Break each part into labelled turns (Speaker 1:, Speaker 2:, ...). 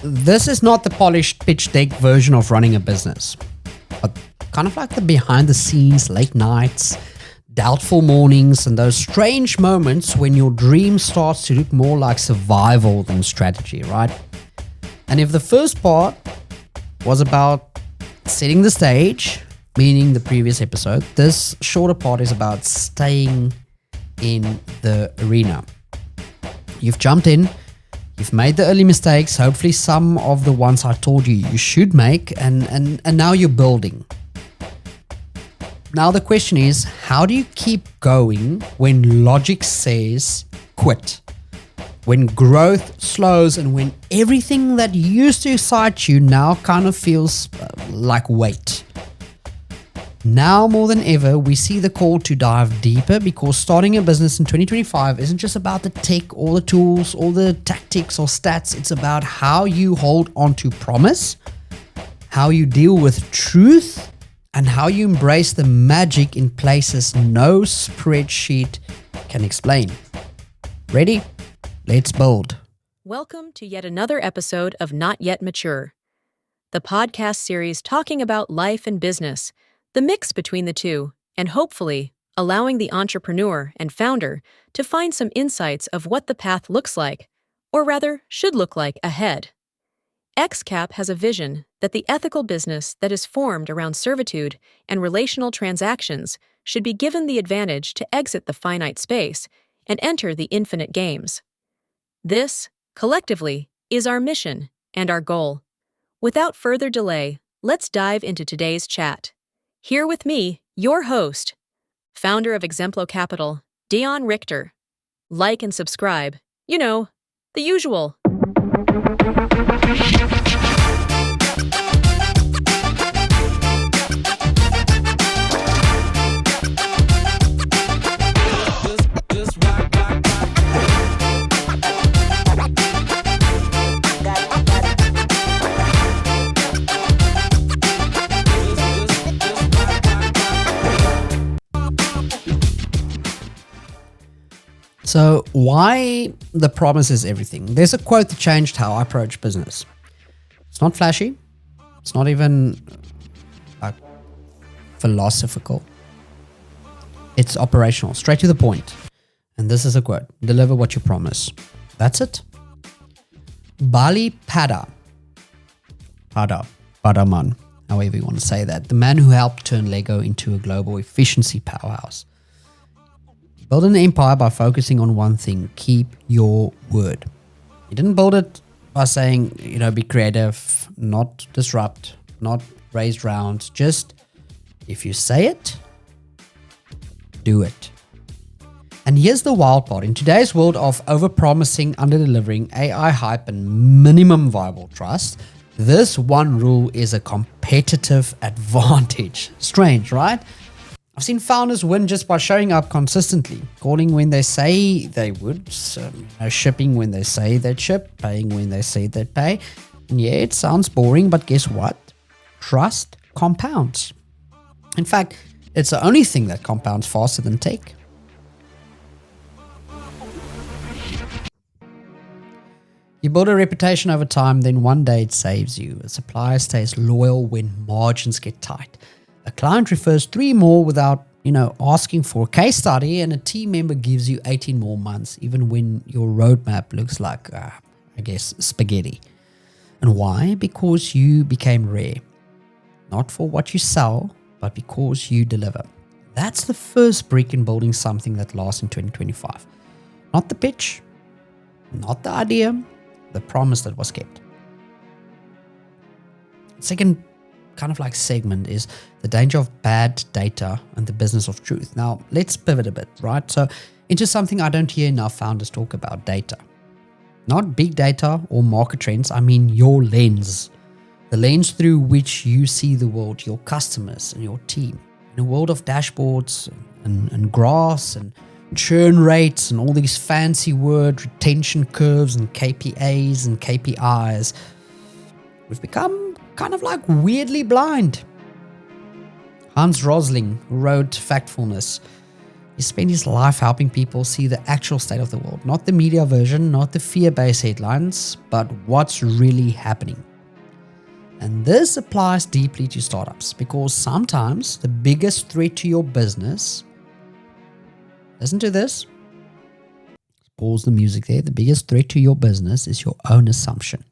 Speaker 1: this is not the polished pitch deck version of running a business, but kind of like the behind the scenes, late nights, doubtful mornings, and those strange moments when your dream starts to look more like survival than strategy, right? And if the first part was about setting the stage, meaning the previous episode, this shorter part is about staying in the arena. You've jumped in, you've made the early mistakes, hopefully some of the ones I told you should make, and now you're building. Now the question is, how do you keep going when logic says quit? When growth slows and when everything that used to excite you now kind of feels like weight? Now more than ever, we see the call to dive deeper, because starting a business in 2025 isn't just about the tech or the tools or the tactics or stats. It's about how you hold on to promise, how you deal with truth, and how you embrace the magic in places no spreadsheet can explain. Ready? Let's build.
Speaker 2: Welcome to yet another episode of Not Yet Mature, the podcast series talking about life and business, the mix between the two, and hopefully allowing the entrepreneur and founder to find some insights of what the path looks like, or rather should look like ahead. XCAP has a vision that the ethical business that is formed around servitude and relational transactions should be given the advantage to exit the finite space and enter the infinite games. This, collectively, is our mission and our goal. Without further delay, let's dive into today's chat. Here with me, your host, founder of Exemplo Capital, Dion Richter. Like and subscribe. You know, the usual.
Speaker 1: So why the promise is everything? There's a quote that changed how I approach business. It's not flashy. It's not even like philosophical. It's operational, straight to the point. And this is a quote: deliver what you promise. That's it. Bali Padaman, however you want to say that, the man who helped turn Lego into a global efficiency powerhouse. Build an empire by focusing on one thing: keep your word. He didn't build it by saying, be creative, not disrupt, not raise rounds. Just, if you say it, do it. And here's the wild part. In today's world of overpromising, under-delivering, AI hype, and minimum viable trust, this one rule is a competitive advantage. Strange, right? I've seen founders win just by showing up consistently, calling when they say they would, shipping when they say they'd ship, paying when they say they'd pay. And yeah, it sounds boring, but guess what? Trust compounds. In fact, it's the only thing that compounds faster than tech. You build a reputation over time, then one day it saves you. A supplier stays loyal when margins get tight. A client refers 3 more without, asking for a case study, and a team member gives you 18 more months, even when your roadmap looks like, spaghetti. And why? Because you became rare. Not for what you sell, but because you deliver. That's the first brick in building something that lasts in 2025. Not the pitch, not the idea, the promise that was kept. Second kind of like segment is the danger of bad data and the business of truth. Now, let's pivot a bit, right? So into something I don't hear enough founders talk about: data. Not big data or market trends. I mean your lens. The lens through which you see the world, your customers and your team. In a world of dashboards and graphs and churn rates and all these fancy word retention curves and KPAs and KPIs, we've become kind of like weirdly blind. Hans Rosling wrote Factfulness. He spent his life helping people see the actual state of the world, not the media version, not the fear-based headlines, but what's really happening. And this applies deeply to startups because sometimes the biggest threat to your business, listen to this, pause the music there, the biggest threat to your business is your own assumption.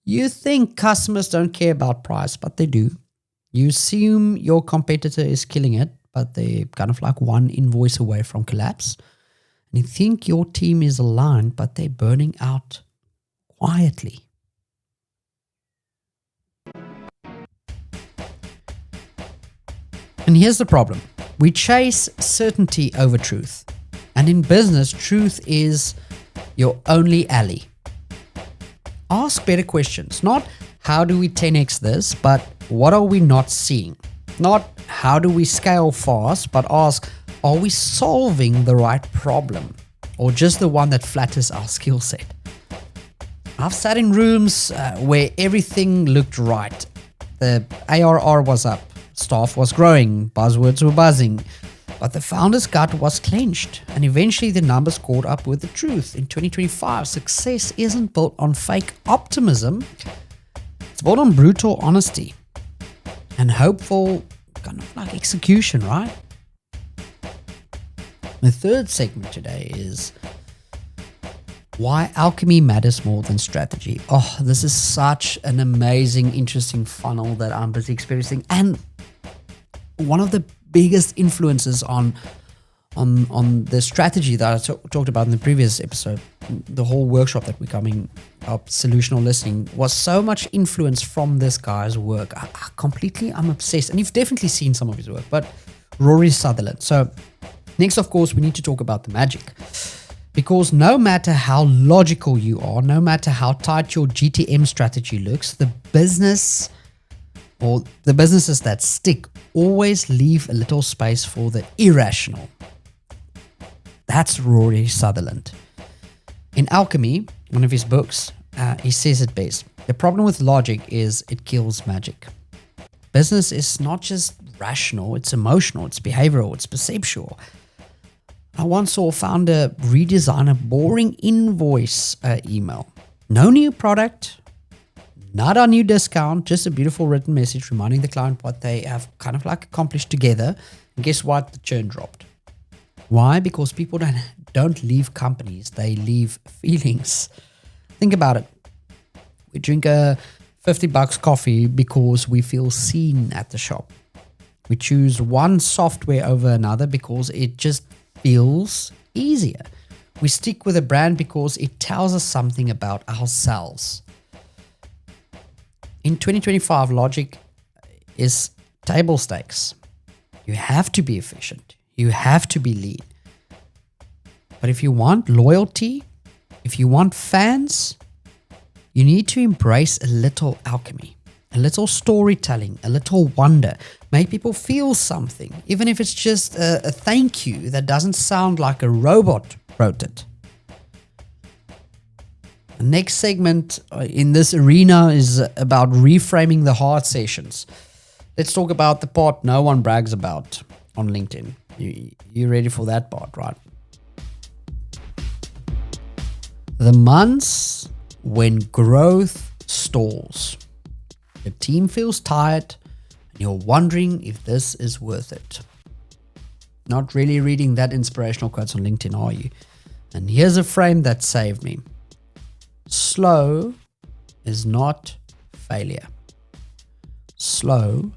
Speaker 1: You think customers don't care about price, but they do. You assume your competitor is killing it, but they're kind of like one invoice away from collapse. And you think your team is aligned, but they're burning out quietly. And here's the problem. We chase certainty over truth. And in business, truth is your only ally. Ask better questions. Not how do we 10x this, but what are we not seeing? Not how do we scale fast, but ask, are we solving the right problem or just the one that flatters our skill set? I've sat in rooms where everything looked right. The ARR was up, staff was growing, buzzwords were buzzing, but the founder's gut was clenched, and eventually the numbers caught up with the truth. In 2025, success isn't built on fake optimism, it's built on brutal honesty and hopeful kind of like execution, right? The third segment today is why alchemy matters more than strategy. Oh, this is such an amazing, interesting funnel that I'm busy experiencing, and one of the biggest influences on the strategy that I talked about in the previous episode, the whole workshop that we're coming up, solutional listening, was so much influence from this guy's work. I'm obsessed, and you've definitely seen some of his work, but Rory Sutherland. So next, of course, we need to talk about the magic, because no matter how logical you are, no matter how tight your GTM strategy looks, the businesses that stick always leave a little space for the irrational. That's Rory Sutherland. In Alchemy, one of his books, he says it best. The problem with logic is it kills magic. Business is not just rational, it's emotional, it's behavioral, it's perceptual. I once saw a founder redesign a boring invoice email. No new product, not a new discount, just a beautiful written message reminding the client what they have kind of like accomplished together. And guess what? The churn dropped. Why? Because people don't leave companies, they leave feelings. Think about it. We drink a $50 coffee because we feel seen at the shop. We choose one software over another because it just feels easier. We stick with a brand because it tells us something about ourselves. In 2025, logic is table stakes. You have to be efficient. You have to be lean. But if you want loyalty, if you want fans, you need to embrace a little alchemy, a little storytelling, a little wonder. Make people feel something, even if it's just a thank you that doesn't sound like a robot wrote it. The next segment in this arena is about reframing the hard sessions. Let's talk about the part no one brags about on LinkedIn. You ready for that part, right? The months when growth stalls. The team feels tired and you're wondering if this is worth it. Not really reading that inspirational quotes on LinkedIn, are you? And here's a frame that saved me. Slow is not failure. Slow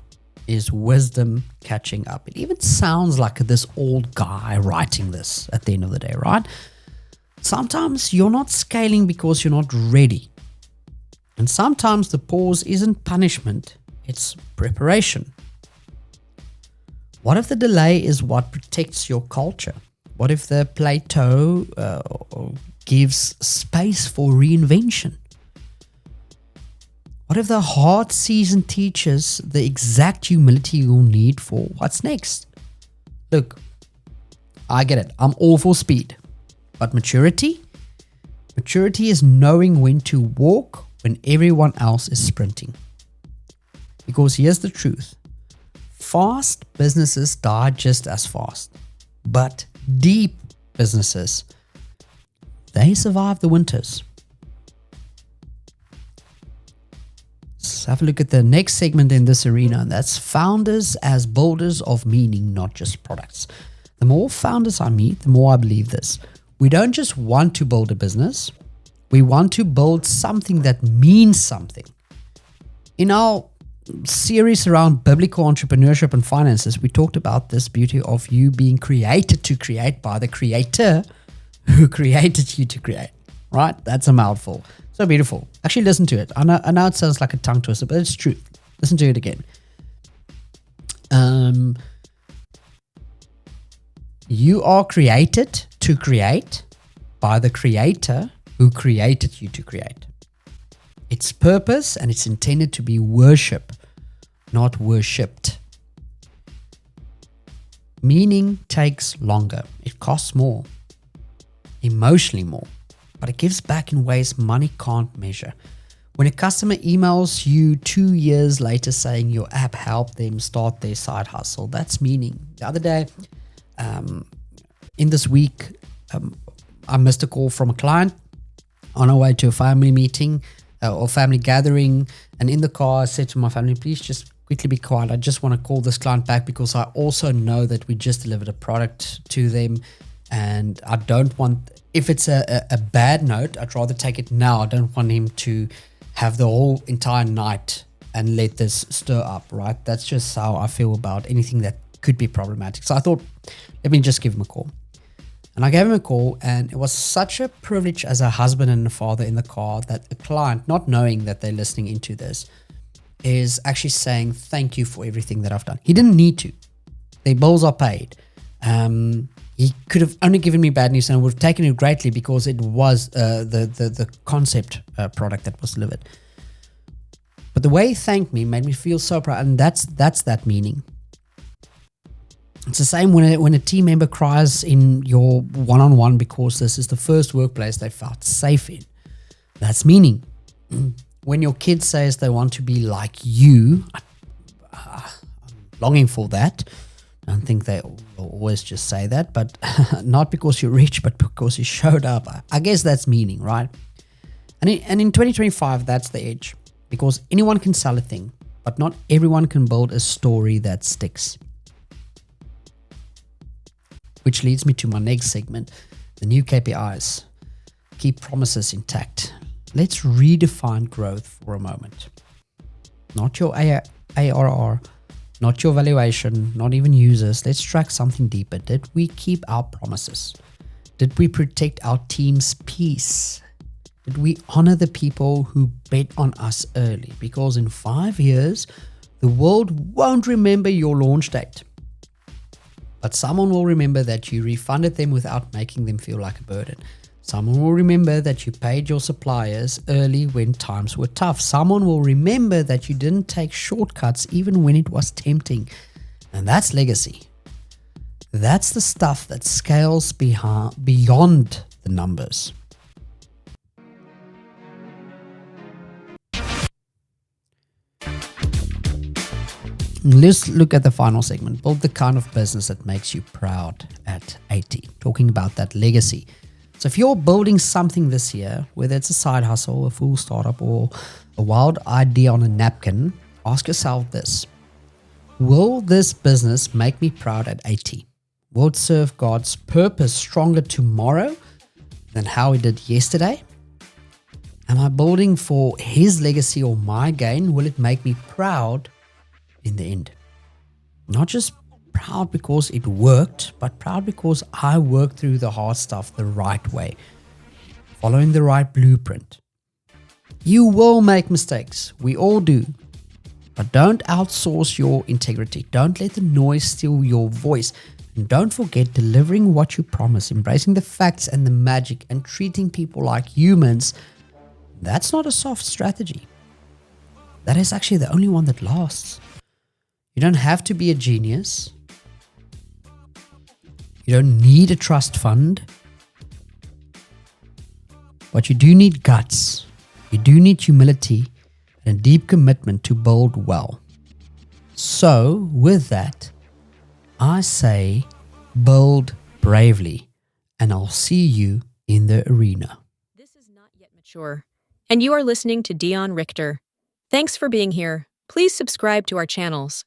Speaker 1: is wisdom catching up. It even sounds like this old guy writing this at the end of the day, right? Sometimes you're not scaling because you're not ready. And sometimes the pause isn't punishment, it's preparation. What if the delay is what protects your culture? What if the plateau gives space for reinvention? What if the hard season teaches the exact humility you'll need for what's next? Look, I get it. I'm all for speed. But maturity is knowing when to walk when everyone else is sprinting. Because here's the truth. Fast businesses die just as fast, but deep businesses, they survive the winters. Let's have a look at the next segment in this arena, and that's founders as builders of meaning, not just products. The more founders I meet, the more I believe this. We don't just want to build a business, we want to build something that means something. In our series around biblical entrepreneurship and finances, we talked about this beauty of you being created to create by the creator who created you to create, right? That's a mouthful. So beautiful. Actually, listen to it. I know it sounds like a tongue twister, but it's true. Listen to it again. You are created to create by the creator who created you to create. Its purpose and it's intended to be worship, not worshipped. Meaning takes longer. It costs more, emotionally more, but it gives back in ways money can't measure. When a customer emails you 2 years later saying your app helped them start their side hustle, that's meaning. The other day, in this week, I missed a call from a client on our way to a family meeting or family gathering, and in the car I said to my family, please just quickly be quiet. I just want to call this client back because I also know that we just delivered a product to them, and I don't want, if it's a bad note, I'd rather take it now. I don't want him to have the whole entire night and let this stir up, right? That's just how I feel about anything that could be problematic. So I thought, let me just give him a call. And I gave him a call, and it was such a privilege as a husband and a father in the car that a client, not knowing that they're listening into this, is actually saying, thank you for everything that I've done. He didn't need to. Their bills are paid. He could have only given me bad news and I would have taken it greatly because it was the concept product that was delivered. But the way he thanked me made me feel so proud, and that's that meaning. It's the same when a team member cries in your one-on-one because this is the first workplace they felt safe in. That's meaning. When your kid says they want to be like you, I'm longing for that. I don't think they always just say that, but not because you're rich, but because you showed up. I guess that's meaning, right? And in 2025, that's the edge. Because anyone can sell a thing, but not everyone can build a story that sticks. Which leads me to my next segment, the new KPIs. Keep promises intact. Let's redefine growth for a moment. Not your ARR, not your valuation, not even users. Let's track something deeper. Did we keep our promises? Did we protect our team's peace? Did we honor the people who bet on us early? Because in 5 years, the world won't remember your launch date. But someone will remember that you refunded them without making them feel like a burden. Someone will remember that you paid your suppliers early when times were tough. Someone will remember that you didn't take shortcuts even when it was tempting. And that's legacy. That's the stuff that scales beyond the numbers. Let's look at the final segment. Build the kind of business that makes you proud at 80. Talking about that legacy. So if you're building something this year, whether it's a side hustle, a full startup, or a wild idea on a napkin, ask yourself this. Will this business make me proud at 80? Will it serve God's purpose stronger tomorrow than how it did yesterday? Am I building for His legacy or my gain? Will it make me proud in the end? Not just proud because it worked, but proud because I worked through the hard stuff the right way, following the right blueprint. You will make mistakes. We all do. But don't outsource your integrity. Don't let the noise steal your voice. And don't forget delivering what you promise, embracing the facts and the magic, and treating people like humans. That's not a soft strategy. That is actually the only one that lasts. You don't have to be a genius. You don't need a trust fund. But you do need guts. You do need humility and a deep commitment to build well. So, with that, I say build bravely, and I'll see you in the arena.
Speaker 2: This is Not Yet Mature, and you are listening to Dion Richter. Thanks for being here. Please subscribe to our channels